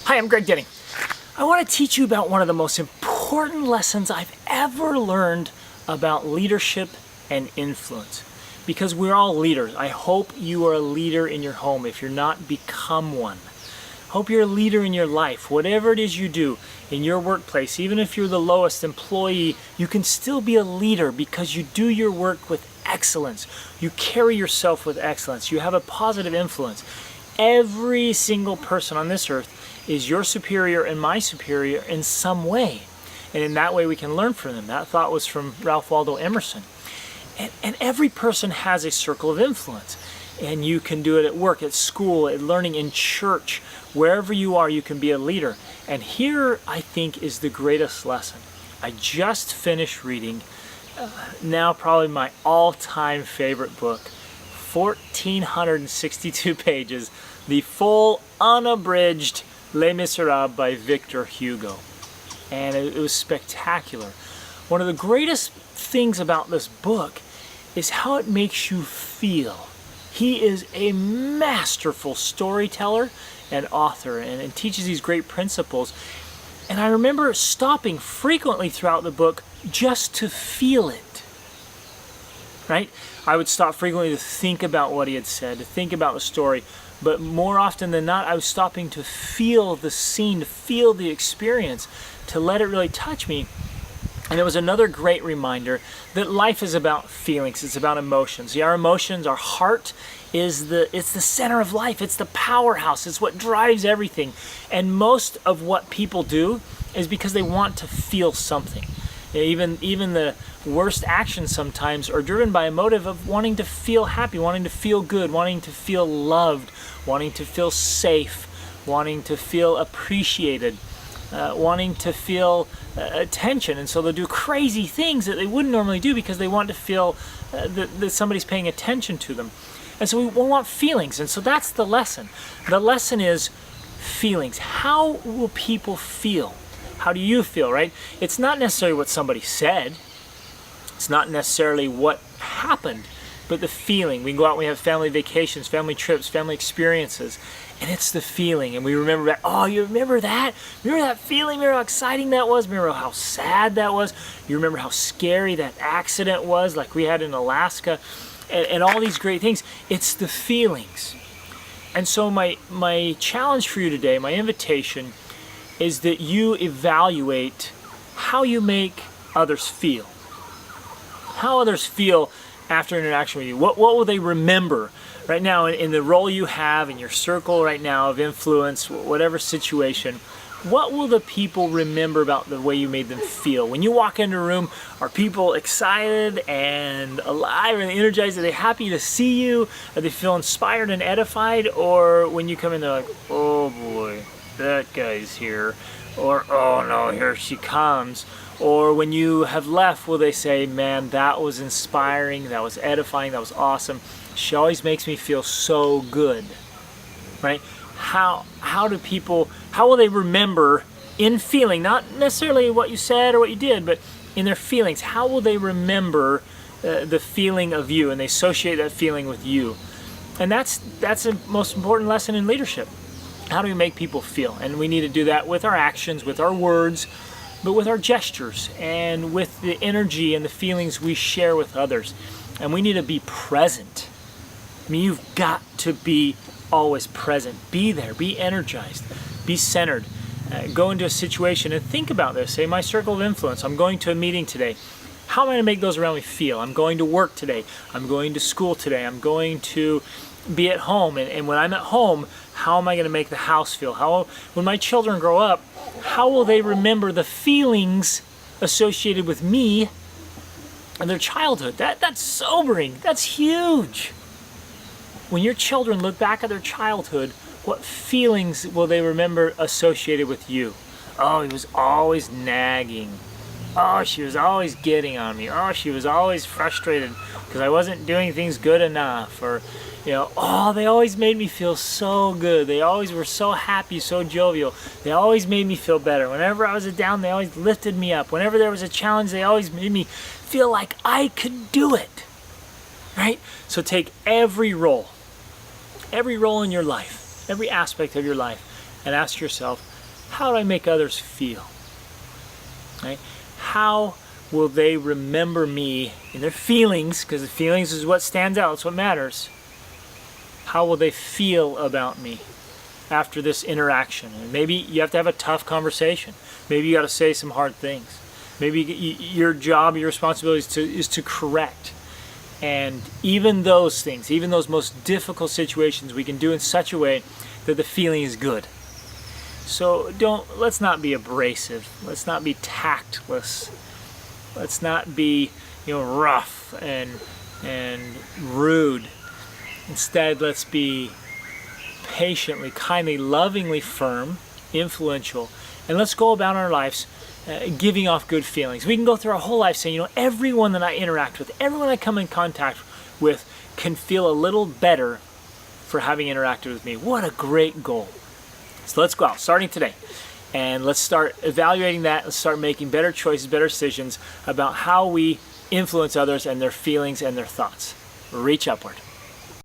Hi, I'm Greg Denning. I want to teach you about one of the most important lessons I've ever learned about leadership and influence. Because we're all leaders. I hope you are a leader in your home. If you're not, become one. Hope you're a leader in your life. Whatever it is you do in your workplace, even if you're the lowest employee, you can still be a leader because you do your work with excellence. You carry yourself with excellence. You have a positive influence. Every single person on this earth is your superior and my superior in some way. And in that way we can learn from them. That thought was from Ralph Waldo Emerson. And every person has a circle of influence. And you can do it at work, at school, at learning in church. Wherever you are, you can be a leader. And here, I think, is the greatest lesson. I just finished reading, now probably my all-time favorite book, 1,462 pages, the full, unabridged Les Miserables by Victor Hugo. And it was spectacular. One of the greatest things about this book is how it makes you feel. He is a masterful storyteller and author and teaches these great principles. And I remember stopping frequently throughout the book just to feel it. Right? I would stop frequently to think about what he had said, to think about the story. But more often than not, I was stopping to feel the scene, to feel the experience, to let it really touch me. And it was another great reminder that life is about feelings, it's about emotions. See, our emotions, our heart it's the center of life, it's the powerhouse, it's what drives everything. And most of what people do is because they want to feel something. Even the worst actions sometimes are driven by a motive of wanting to feel happy, wanting to feel good, wanting to feel loved, wanting to feel safe, wanting to feel appreciated, wanting to feel attention. And so they'll do crazy things that they wouldn't normally do because they want to feel that somebody's paying attention to them. And so we want feelings. And so that's the lesson. The lesson is feelings. How will people feel? How do you feel, right? It's not necessarily what somebody said. It's not necessarily what happened, but the feeling. We can go out and we have family vacations, family trips, family experiences, and it's the feeling. And we remember that, oh, you remember that? Remember that feeling? Remember how exciting that was? Remember how sad that was? You remember how scary that accident was, like we had in Alaska, and all these great things. It's the feelings. And so my challenge for you today, my invitation, is that you evaluate how you make others feel. How others feel after interaction with you. What will they remember right now in the role you have in your circle right now of influence, whatever situation? What will the people remember about the way you made them feel? When you walk into a room, are people excited and alive and energized? Are they happy to see you? Are they feel inspired and edified? Or when you come in, they're like, oh boy, that guy's here. Or, oh no, here she comes. Or when you have left, will they say, man, that was inspiring, that was edifying, that was awesome. She always makes me feel so good, right? How will they remember in feeling, not necessarily what you said or what you did, but in their feelings, how will they remember the feeling of you, and they associate that feeling with you? And that's the most important lesson in leadership. How do we make people feel? And we need to do that with our actions, with our words, but with our gestures and with the energy and the feelings we share with others. And we need to be present. I mean, you've got to be always present. Be there, be energized, be centered. Go into a situation and think about this. Say, my circle of influence, I'm going to a meeting today. How am I going to make those around me feel? I'm going to work today. I'm going to school today. I'm going to be at home. And when I'm at home, how am I going to make the house feel? When my children grow up, how will they remember the feelings associated with me and their childhood? That's sobering. That's huge. When your children look back at their childhood, what feelings will they remember associated with you? Oh, he was always nagging. Oh, she was always getting on me. Oh, she was always frustrated because I wasn't doing things good enough. Or, oh, they always made me feel so good. They always were so happy, so jovial. They always made me feel better. Whenever I was down, they always lifted me up. Whenever there was a challenge, they always made me feel like I could do it. Right? So take every role in your life, every aspect of your life, and ask yourself, how do I make others feel? Right? How will they remember me in their feelings? Because the feelings is what stands out, it's what matters. How will they feel about me after this interaction? And maybe you have to have a tough conversation. Maybe you got to say some hard things. Maybe your job, your responsibility is to correct. And even those things, even those most difficult situations, we can do in such a way that the feeling is good. So let's not be abrasive. Let's not be tactless. Let's not be, rough and rude. Instead, let's be patiently, kindly, lovingly firm, influential, and let's go about our lives giving off good feelings. We can go through our whole life saying, everyone that I interact with, everyone I come in contact with can feel a little better for having interacted with me. What a great goal. So let's go out, starting today, and let's start evaluating that. Let's start making better choices, better decisions about how we influence others and their feelings and their thoughts. Reach upward.